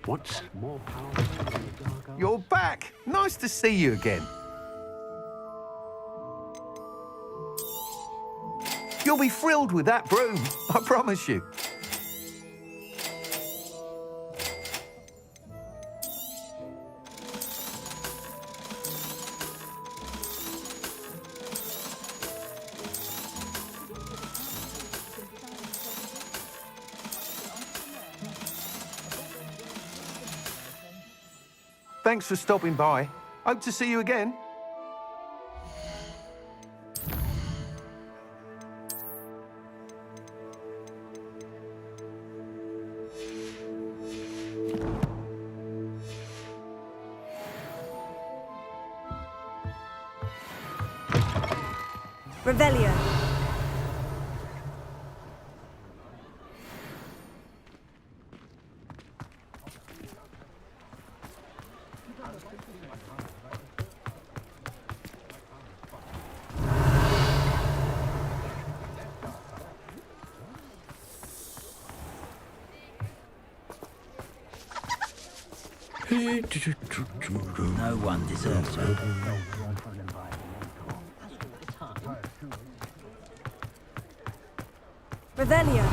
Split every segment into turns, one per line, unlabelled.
What's more powerful than the dark arts?
You're back! Nice to see you again. You'll be thrilled with that broom, I promise you. Thanks for stopping by. Hope to see you again.
Revelio.
No one deserves it.
Revelio.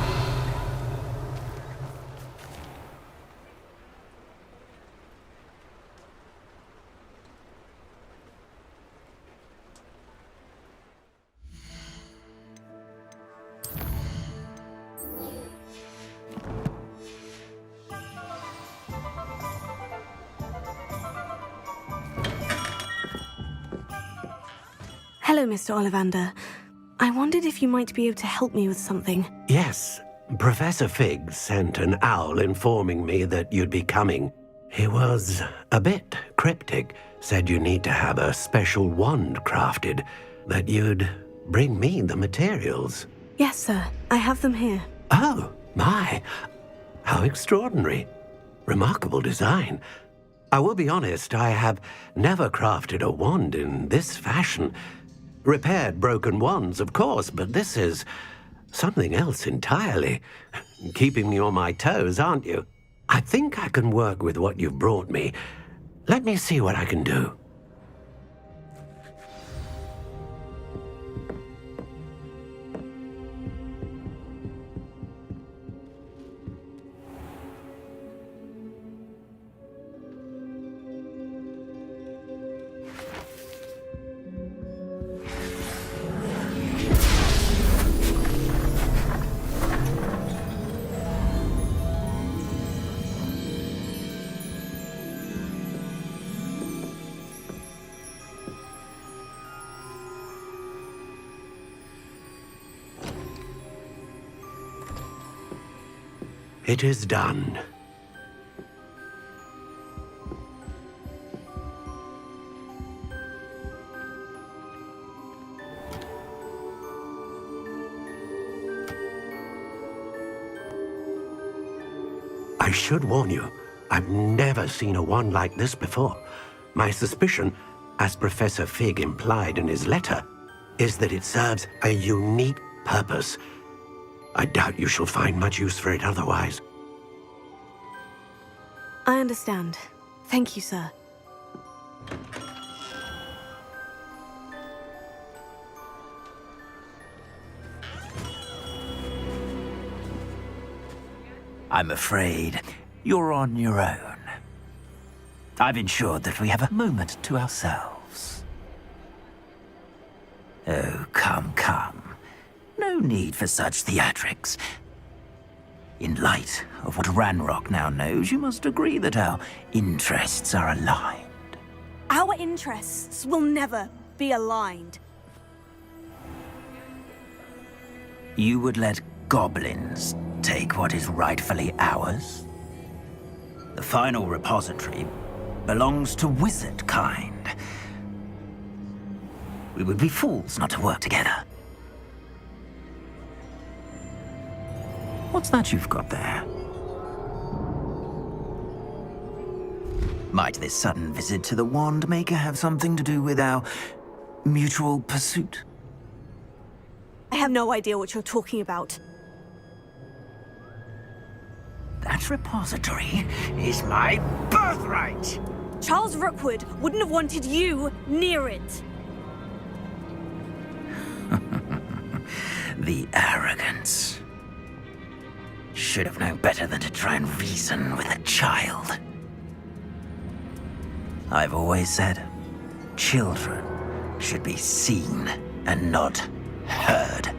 Hello, Mr. Ollivander. I wondered if you might be able to help me with something.
Yes. Professor Fig sent an owl informing me that you'd be coming. He was a bit cryptic, said you need to have a special wand crafted, that you'd bring me the materials.
Yes, sir. I have them here.
Oh, my. How extraordinary. Remarkable design. I will be honest, I have never crafted a wand in this fashion. Repaired broken wands, of course, but this is something else entirely. Keeping me on my toes, aren't you? I think I can work with what you've brought me. Let me see what I can do. It is done. I should warn you, I've never seen a wand like this before. My suspicion, as Professor Fig implied in his letter, is that it serves a unique purpose. I doubt you shall find much use for it otherwise.
I understand. Thank you, sir.
I'm afraid you're on your own. I've ensured that we have a moment to ourselves. Oh, come, come. No need for such theatrics. In light of what Ranrock now knows, you must agree that our interests are aligned.
Our interests will never be aligned.
You would let goblins take what is rightfully ours? The final repository belongs to wizard kind. We would be fools not to work together. What's that you've got there? Might this sudden visit to the Wand Maker have something to do with our mutual pursuit?
I have no idea what you're talking about.
That repository is my birthright!
Charles Rookwood wouldn't have wanted you near it.
The arrogance. Should have known better than to try and reason with a child. I've always said, children should be seen and not heard.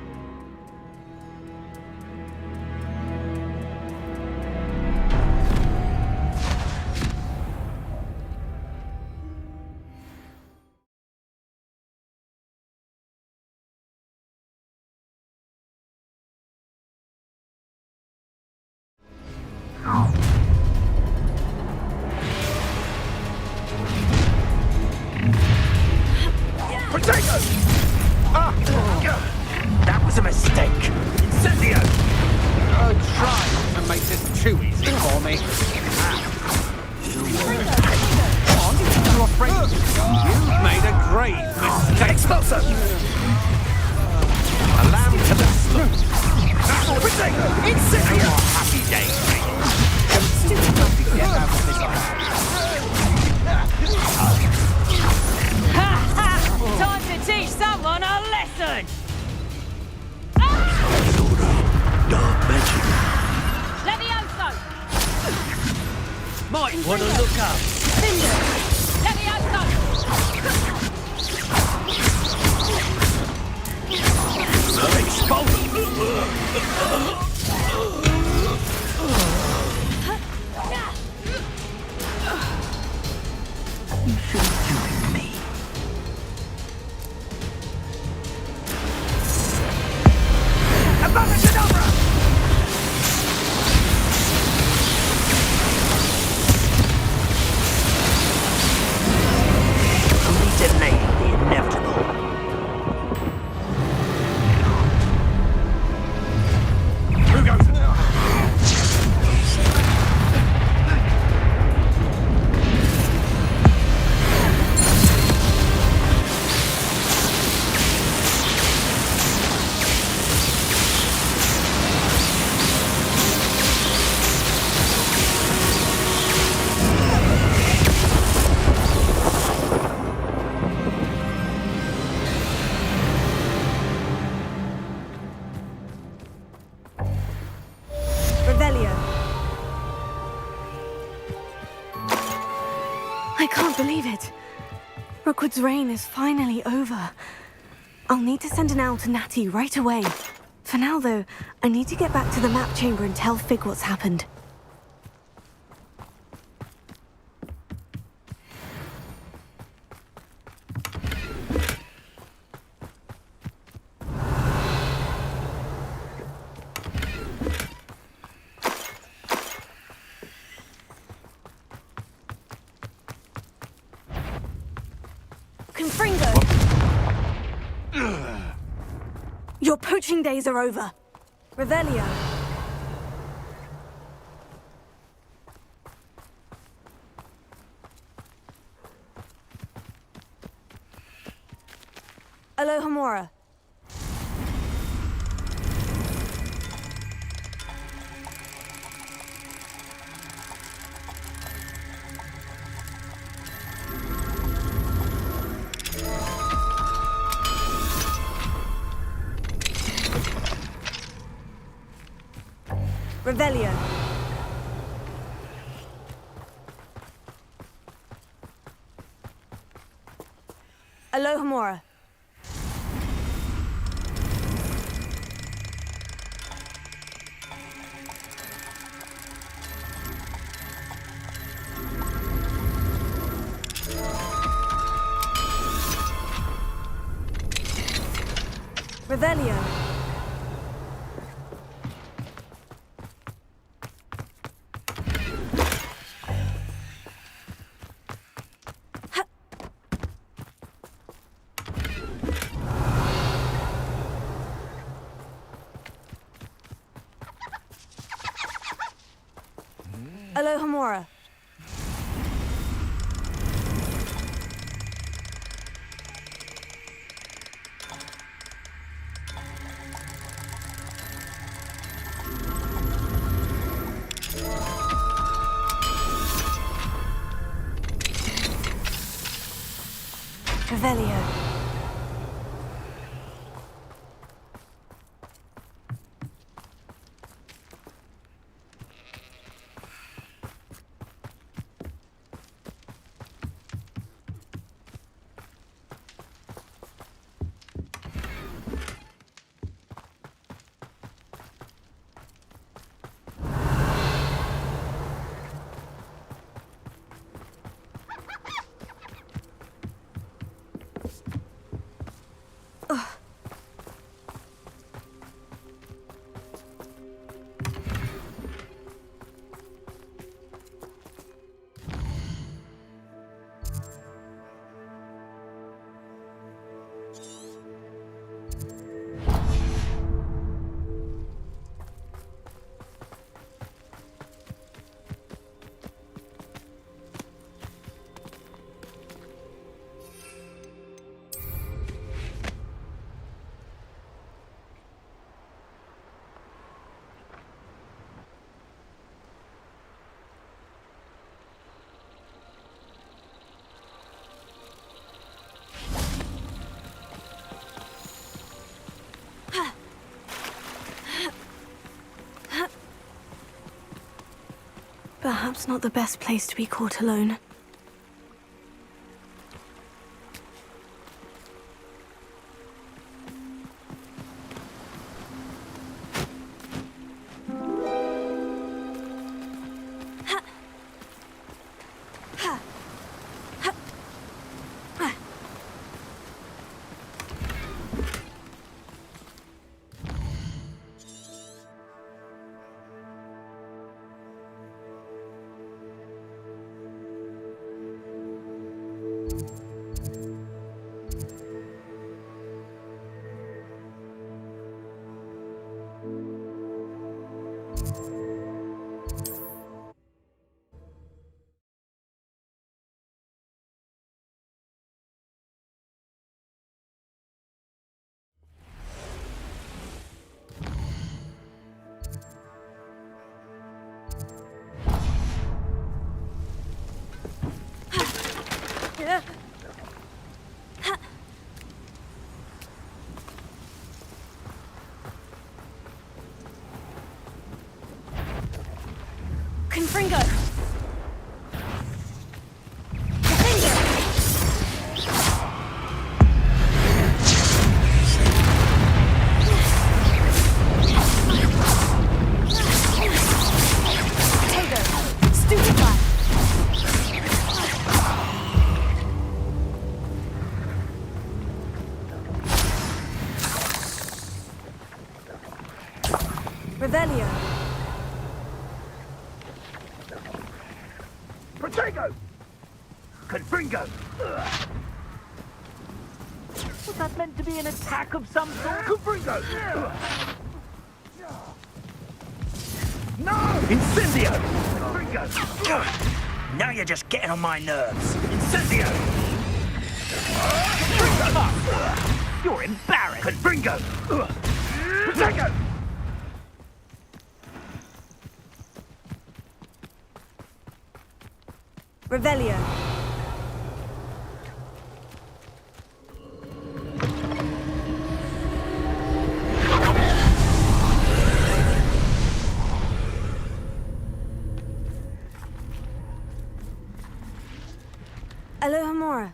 Potato! That was a mistake. Incendio!
Try to make this too easy for me. You're afraid you've made a grave mistake.
Explosive! A lamb to the slaughter. Potato! Incendio!
Happy days, get out of this
Time to teach someone a lesson!
Dark magic.
Levioso!
Might want to look up.
Levioso!
You should have joined me. Only delay the inevitable.
Who goes?
Revelio. I can't believe it. Rookwood's reign is finally over. I'll need to send an owl to Natty right away. For now, though, I need to get back to the map chamber and tell Fig what's happened. Confringo! Your poaching days are over. Revelio. Alohomora. Revelio. Alohomora. Revelio. Alohomora. Revelio. Perhaps not the best place to be caught alone. Confringo! Revelio.
Protego! Confringo!
Was that meant to be an attack of some sort?
Confringo! No! Incendio! Confringo!
Now you're just getting on my nerves.
Incendio! Confringo!
You're embarrassed.
Confringo! Protego!
Revelio. Alohomora.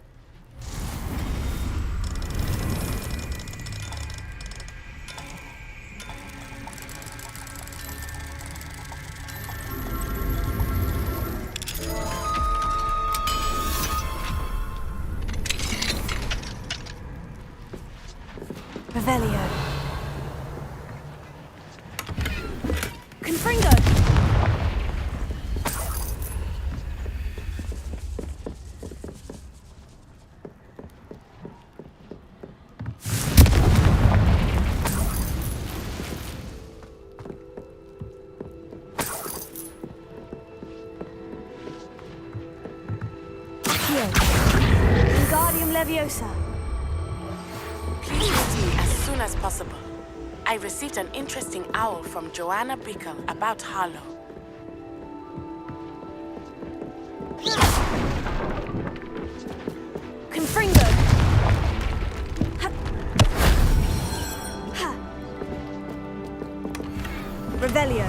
Revelio. Confringo! Wingardium Leviosa.
Please meet me as soon as possible. I received an interesting owl from Joanna Bickle about Harlow.
Confringo! Revelio.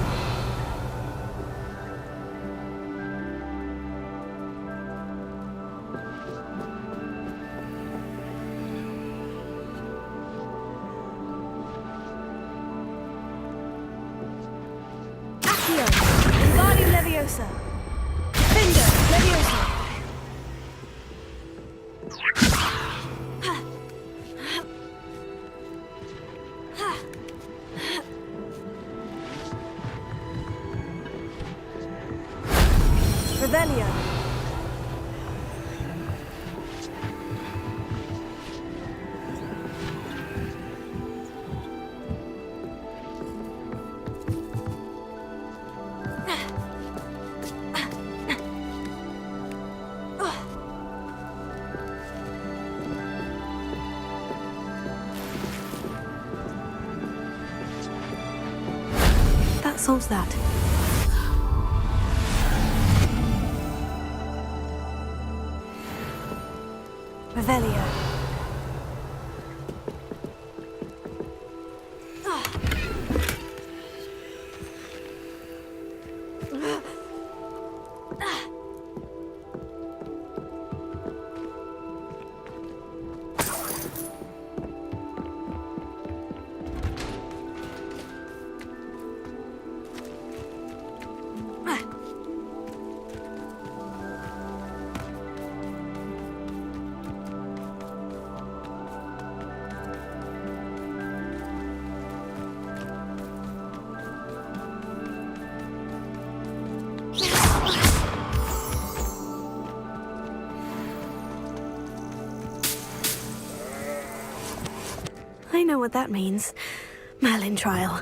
Accio. Wingardium Leviosa. Finger Leviosa. Revelio. That solves that. Revelio. I know what that means. Merlin trial.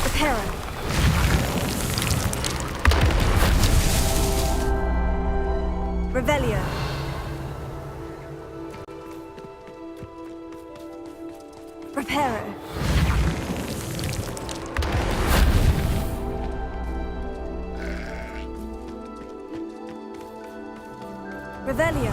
Reparo. Revelio. Reparo. Revelio.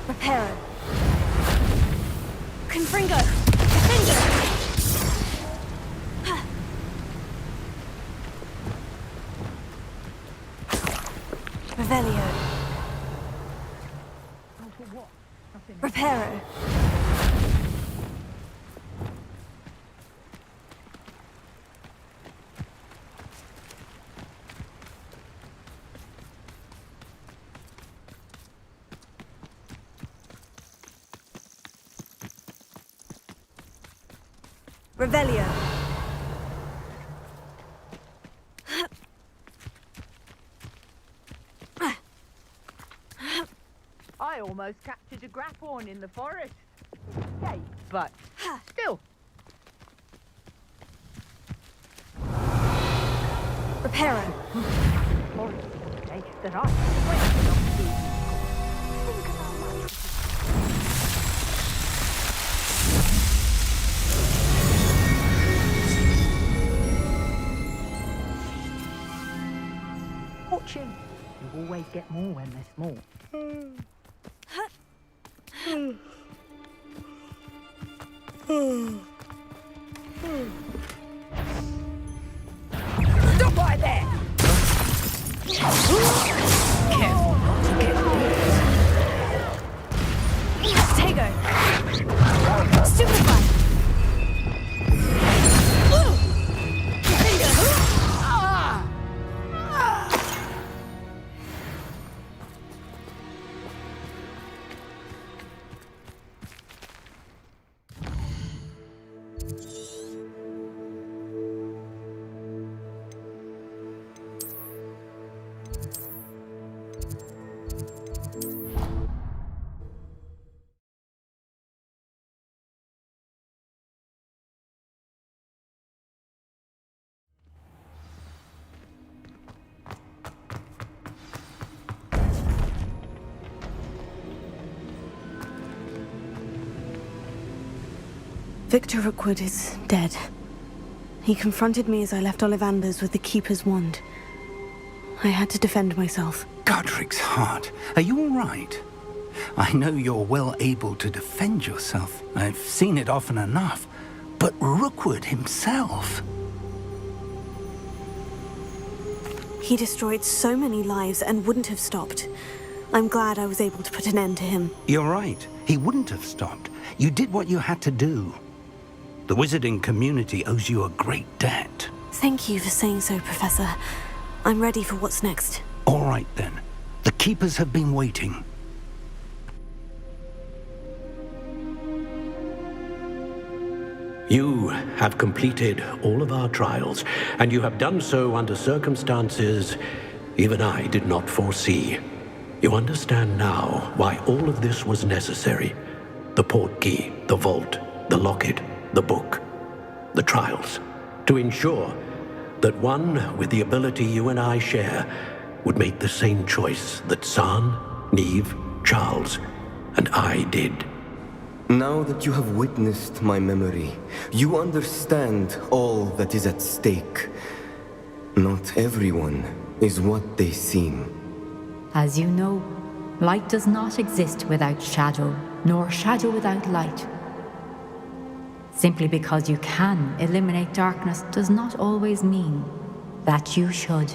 Reparo. Confringo. Defender. Revelio. Reparo. Revelio.
I almost captured a grapphorn in the forest. Yay, but still.
Reparo.
Forest, okay, that I wait enough to think about my watching. You always get more when they're small. Stop right there! Careful not to get bit.
Tego. Stupefy. Victor Rookwood is dead. He confronted me as I left Ollivander's with the Keeper's wand. I had to defend myself.
Godric's heart, are you all right? I know you're well able to defend yourself. I've seen it often enough. But Rookwood himself...
He destroyed so many lives and wouldn't have stopped. I'm glad I was able to put an end to him.
You're right. He wouldn't have stopped. You did what you had to do. The wizarding community owes you a great debt.
Thank you for saying so, Professor. I'm ready for what's next.
All right, then. The Keepers have been waiting.
You have completed all of our trials, and you have done so under circumstances even I did not foresee. You understand now why all of this was necessary. The portkey, the vault, the locket, the book, the trials. To ensure that one with the ability you and I share would make the same choice that San, Neve, Charles, and I did.
Now that you have witnessed my memory, you understand all that is at stake. Not everyone is what they seem.
As you know, light does not exist without shadow, nor shadow without light. Simply because you can eliminate darkness does not always mean that you should.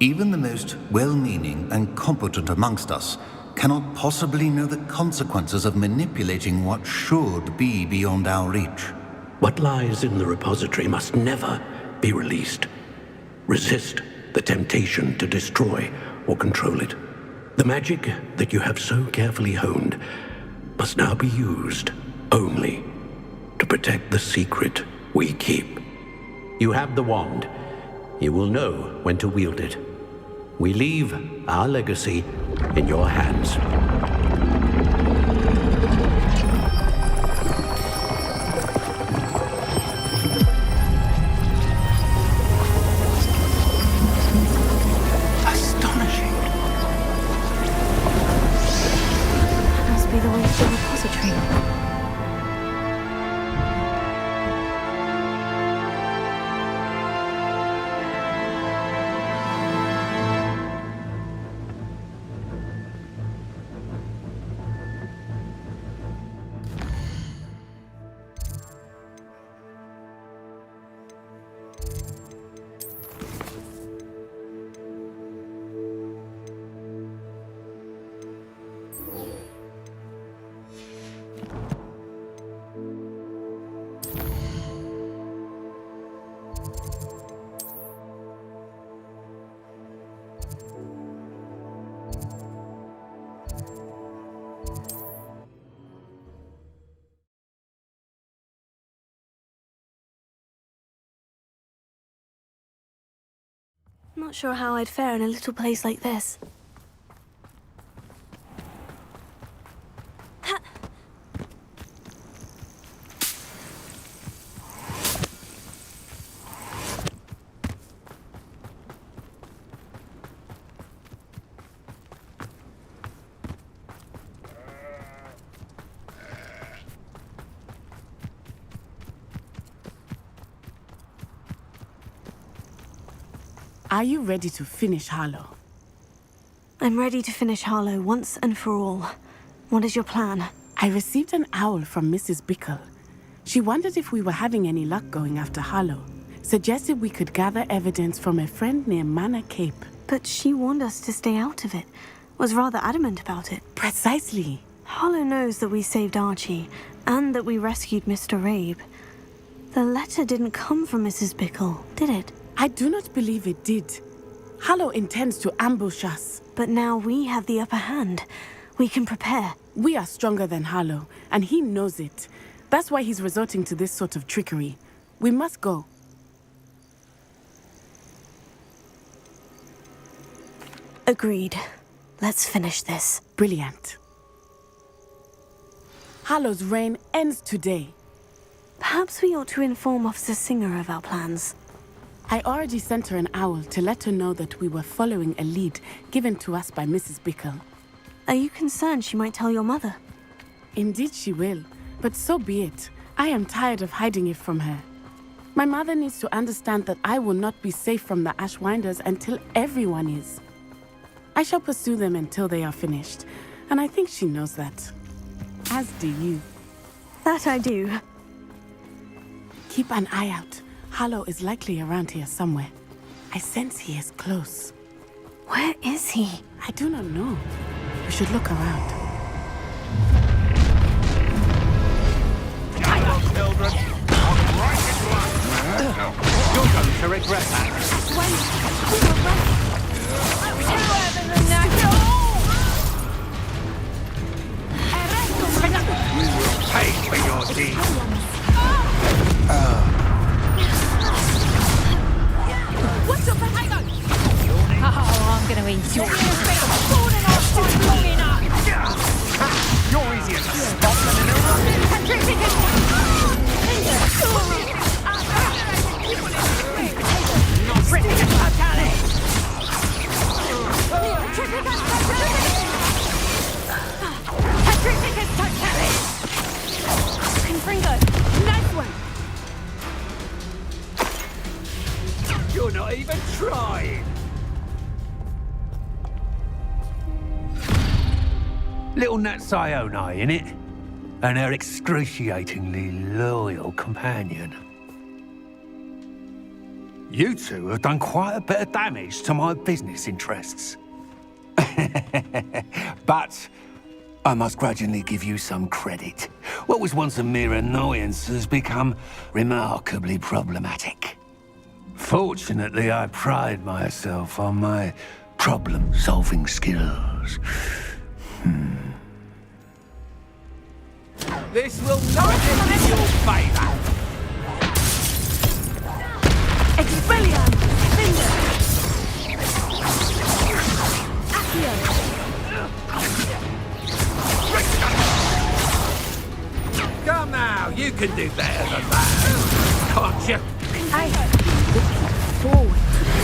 Even the most well-meaning and competent amongst us cannot possibly know the consequences of manipulating what should be beyond our reach.
What lies in the repository must never be released. Resist the temptation to destroy or control it. The magic that you have so carefully honed must now be used only to protect the secret we keep. You have the wand. You will know when to wield it. We leave our legacy in your hands.
Astonishing.
That must be the way to the repository. Not sure how I'd fare in a little place like this.
Are you ready to finish Harlow?
I'm ready to finish Harlow once and for all. What is your plan?
I received an owl from Mrs. Bickle. She wondered if we were having any luck going after Harlow. Suggested we could gather evidence from a friend near Manor Cape.
But she warned us to stay out of it. Was rather adamant about it.
Precisely.
Harlow knows that we saved Archie, and that we rescued Mr. Rabe. The letter didn't come from Mrs. Bickle, did it?
I do not believe it did. Harlow intends to ambush us.
But now we have the upper hand. We can prepare.
We are stronger than Harlow, and he knows it. That's why he's resorting to this sort of trickery. We must go.
Agreed. Let's finish this.
Brilliant. Harlow's reign ends today.
Perhaps we ought to inform Officer Singer of our plans.
I already sent her an owl to let her know that we were following a lead given to us by Mrs. Bickle.
Are you concerned she might tell your mother?
Indeed she will, but so be it. I am tired of hiding it from her. My mother needs to understand that I will not be safe from the Ashwinders until everyone is. I shall pursue them until they are finished, and I think she knows that. As do you.
That I do.
Keep an eye out. Harlow is likely around here somewhere. I sense he is close.
Where is he?
I do not know. We should look around.
Children. You're going to regret that. You will pay for your deeds.
What's up, Harlow?
Oh, I'm gonna eat you.
You're easier to stop than an eruption. Not ready to
Nice one.
You're not even trying. Little Nat Sione, innit? And her excruciatingly loyal companion. You two have done quite a bit of damage to my business interests. But I must grudgingly give you some credit. What was once a mere annoyance has become remarkably problematic. Fortunately, I pride myself on my problem-solving skills. This will not end in your favor.
Expelliarm! Cinder! Accio!
Come now, you can do better than that, can't you?
I have been looking forward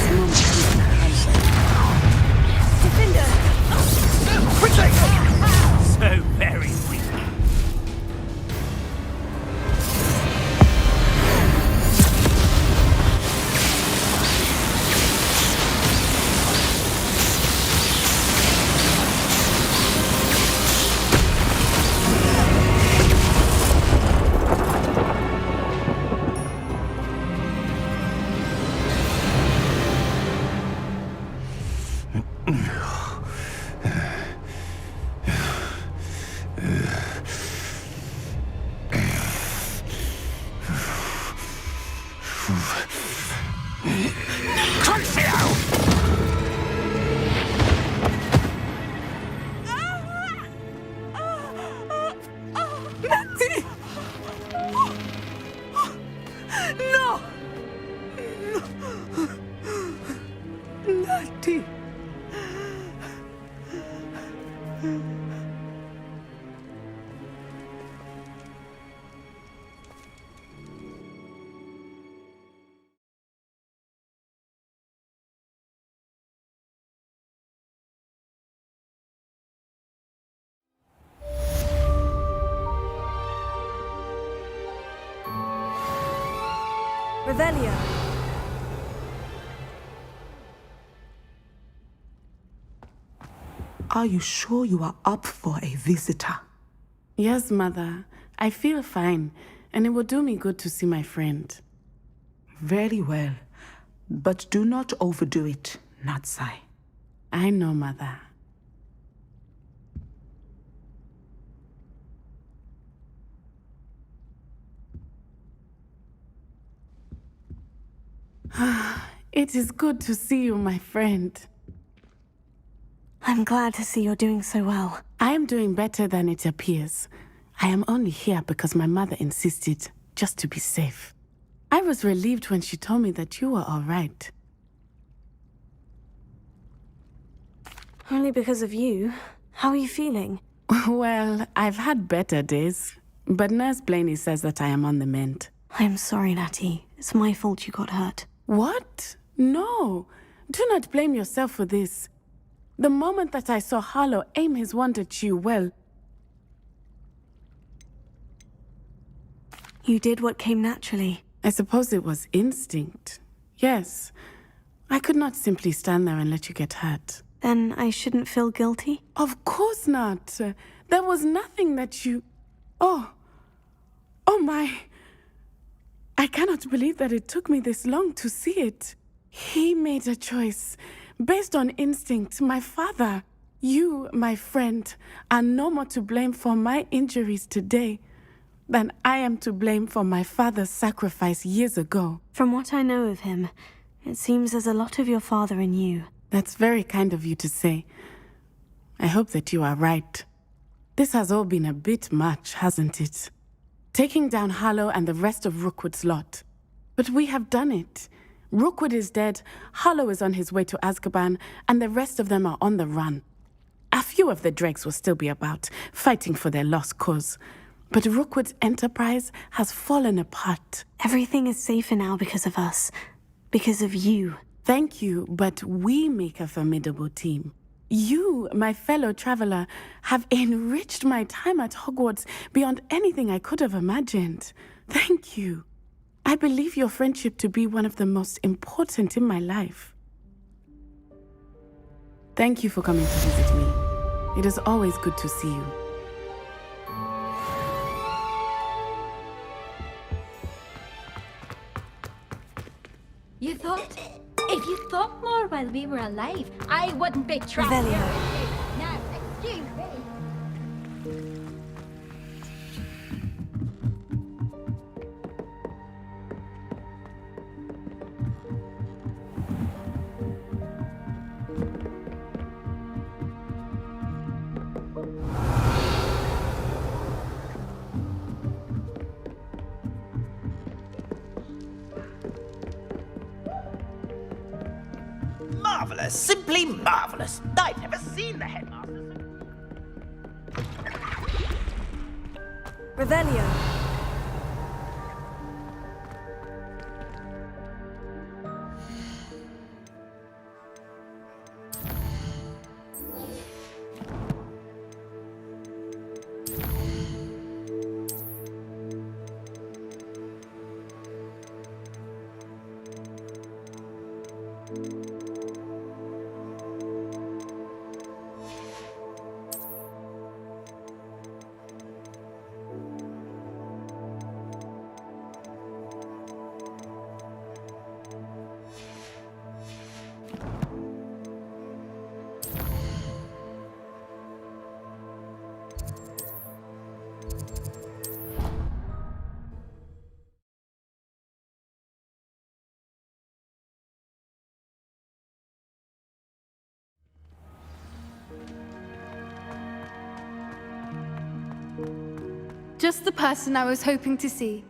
to this moment.
Cinder!
So very weak.
Revelio.
Are you sure you are up for a visitor?
Yes, Mother. I feel fine, and it will do me good to see my friend.
Very well. But do not overdo it, Natsai.
I know, Mother. It is good to see you, my friend.
I'm glad to see you're doing so well.
I am doing better than it appears. I am only here because my mother insisted, just to be safe. I was relieved when she told me that you were all right.
Only because of you. How are you feeling?
Well, I've had better days, but Nurse Blaney says that I am on the mend.
I'm sorry, Natty. It's my fault you got hurt.
What? No. Do not blame yourself for this. The moment that I saw Harlow aim his wand at you, well...
You did what came naturally.
I suppose it was instinct. Yes. I could not simply stand there and let you get hurt.
Then I shouldn't feel guilty?
Of course not. There was nothing that you... Oh my... I cannot believe that it took me this long to see it. He made a choice based on instinct. My father, you, my friend, are no more to blame for my injuries today than I am to blame for my father's sacrifice years ago.
From what I know of him, it seems there's a lot of your father in you.
That's very kind of you to say. I hope that you are right. This has all been a bit much, hasn't it? Taking down Harlow and the rest of Rookwood's lot. But we have done it. Rookwood is dead, Harlow is on his way to Azkaban, and the rest of them are on the run. A few of the dregs will still be about, fighting for their lost cause. But Rookwood's enterprise has fallen apart.
Everything is safer now because of us. Because of you.
Thank you, but we make a formidable team. You, my fellow traveler, have enriched my time at Hogwarts beyond anything I could have imagined. Thank you. I believe your friendship to be one of the most important in my life. Thank you for coming to visit me. It is always good to see you.
You thought? If you thought more while we were alive, I wouldn't be trapped
Revelio.
here. Now, excuse me.
Marvelous, simply marvelous. I've never seen the headmaster.
Revelio.
Just the person I was hoping to see.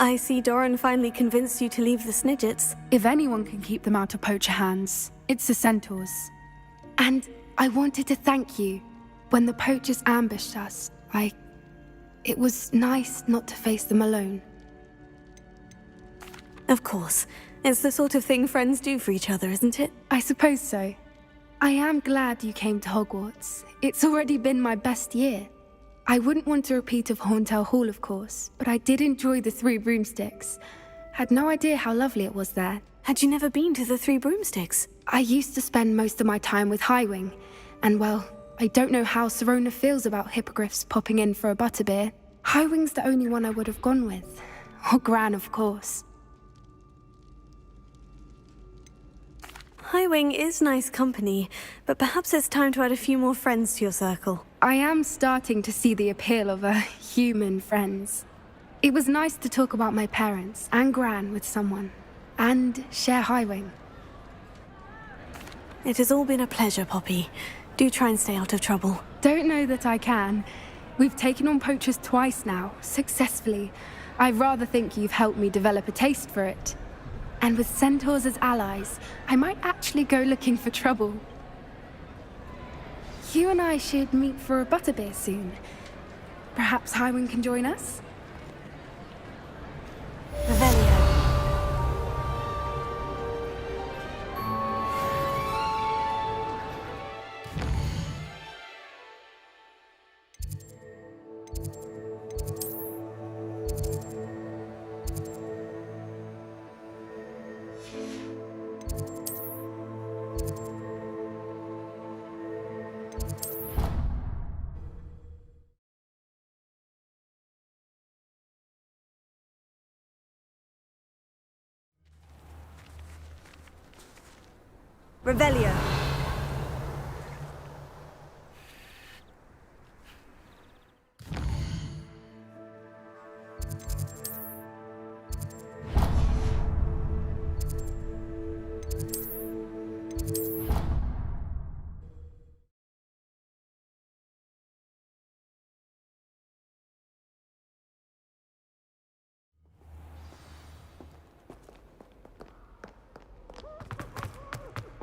I see Doran finally convinced you to leave the Snidgets.
If anyone can keep them out of poacher hands, it's the centaurs. And I wanted to thank you. When the poachers ambushed us, it was nice not to face them alone.
Of course. It's the sort of thing friends do for each other, isn't it?
I suppose so. I am glad you came to Hogwarts. It's already been my best year. I wouldn't want a repeat of Horntail Hall, of course, but I did enjoy the Three Broomsticks. Had no idea how lovely it was there.
Had you never been to the Three Broomsticks?
I used to spend most of my time with Highwing, and well, I don't know how Serona feels about hippogriffs popping in for a butterbeer. Highwing's the only one I would have gone with. Or Gran, of course.
Highwing is nice company, but perhaps it's time to add a few more friends to your circle.
I am starting to see the appeal of human friends. It was nice to talk about my parents and Gran with someone, and share Highwing.
It has all been a pleasure, Poppy. Do try and stay out of trouble.
Don't know that I can. We've taken on poachers twice now, successfully. I rather think you've helped me develop a taste for it. And with centaurs as allies, I might actually go looking for trouble. You and I should meet for a butterbeer soon. Perhaps Highwing can join us?
Revelio. Revelio.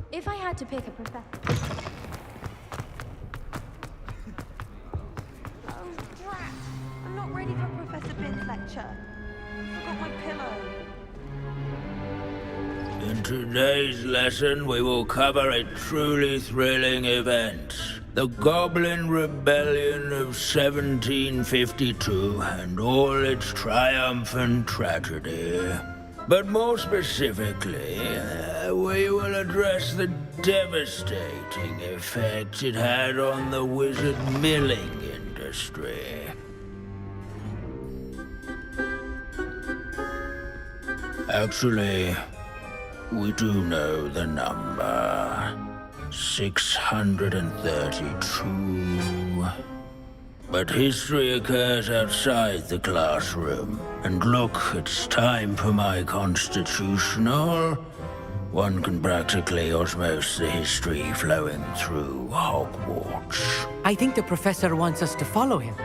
If I had to pick a professor...
Oh, drat! I'm not ready for Professor Bin's lecture. I forgot my pillow.
In today's lesson, we will cover a truly thrilling event. The Goblin Rebellion of 1752 and all its triumphant tragedy. But more specifically, we will address the devastating effect it had on the wizard milling industry. Actually, we do know the number. 632. But history occurs outside the classroom. And look, it's time for my constitutional. One can practically osmose the history flowing through Hogwarts.
I think the professor wants us to follow him.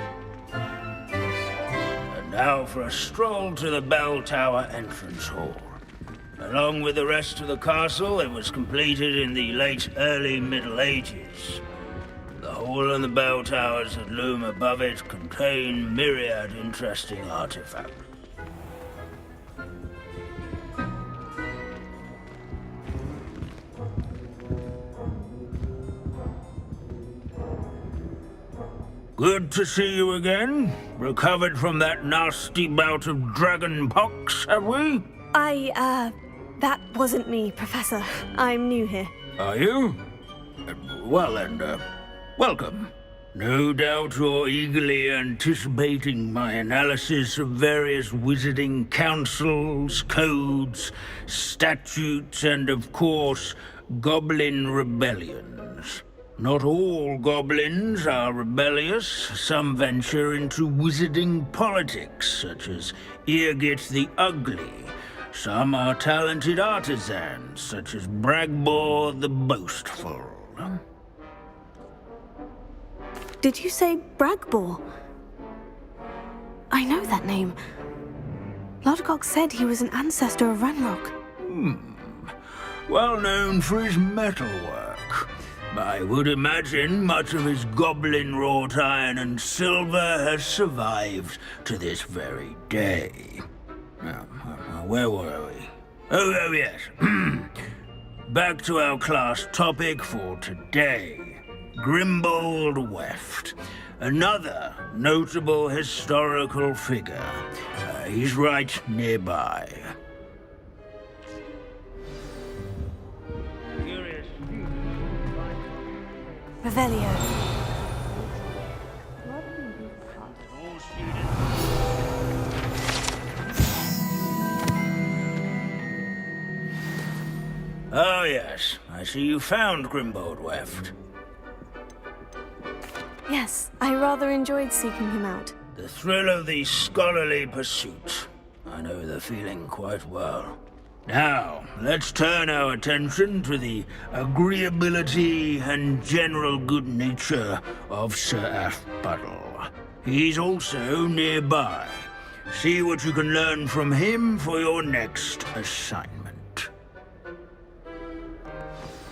And now for a stroll to the bell tower entrance hall. Along with the rest of the castle, it was completed in the late early Middle Ages. The hall and the bell towers that loom above it contain myriad interesting artifacts. Good to see you again. Recovered from that nasty bout of dragon pox, have we?
That wasn't me, Professor. I'm new here.
Are you? Well then, welcome. No doubt you're eagerly anticipating my analysis of various wizarding councils, codes, statutes, and of course, goblin rebellions. Not all goblins are rebellious. Some venture into wizarding politics, such as Eargit the Ugly. Some are talented artisans, such as Bragbor the Boastful.
Did you say Bragbor? I know that name. Lodgok said he was an ancestor of Ranrock.
Well known for his metalwork. I would imagine much of his goblin wrought iron and silver has survived to this very day. Now, where were we? Oh yes. Back to our class topic for today. Grimbold Weft. Another notable historical figure. He's right nearby.
Revelio.
Oh yes, I see you found Grimbold Weft.
Yes, I rather enjoyed seeking him out.
The thrill of the scholarly pursuit. I know the feeling quite well. Now, let's turn our attention to the agreeability and general good nature of Sir Aphbuttle. He's also nearby. See what you can learn from him for your next assignment.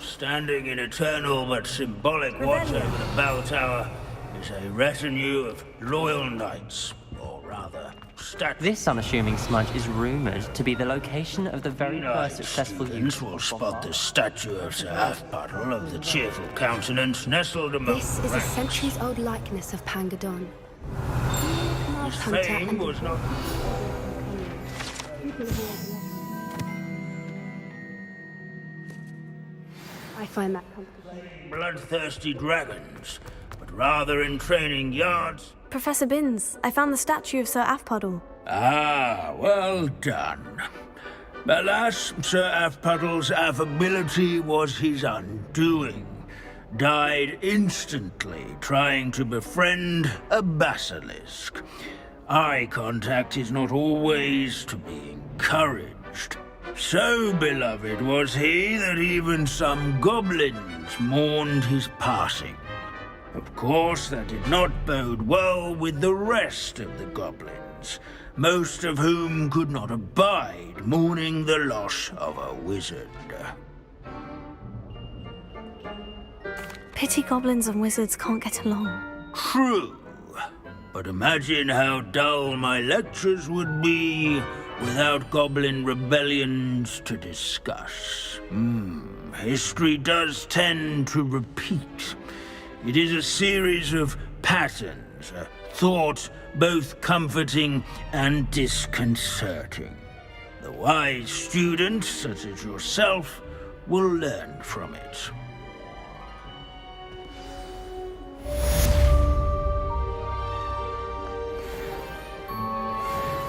Standing in eternal but symbolic watch over the bell tower is a retinue of loyal knights, or rather, statues.
This unassuming smudge is rumored to be the location of the very first successful
Students will spot the statue of Sir Aphbuttle of the cheerful countenance nestled among
This is a centuries-old likeness of Pangadon.
His fame was not...
I find that comfortable.
Bloodthirsty dragons, but rather in training yards.
Professor Binns, I found the statue of Sir Aphbuttle.
Ah, well done. Alas, Sir Afpuddle's affability was his undoing. Died instantly trying to befriend a basilisk. Eye contact is not always to be encouraged. So beloved was he that even some goblins mourned his passing. Of course, that did not bode well with the rest of the goblins, most of whom could not abide mourning the loss of a wizard.
Pity goblins and wizards can't get along.
True. But imagine how dull my lectures would be without goblin rebellions to discuss. History does tend to repeat. It is a series of patterns, a thought both comforting and disconcerting. The wise student, such as yourself, will learn from it.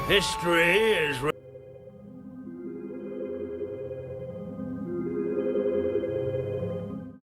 History is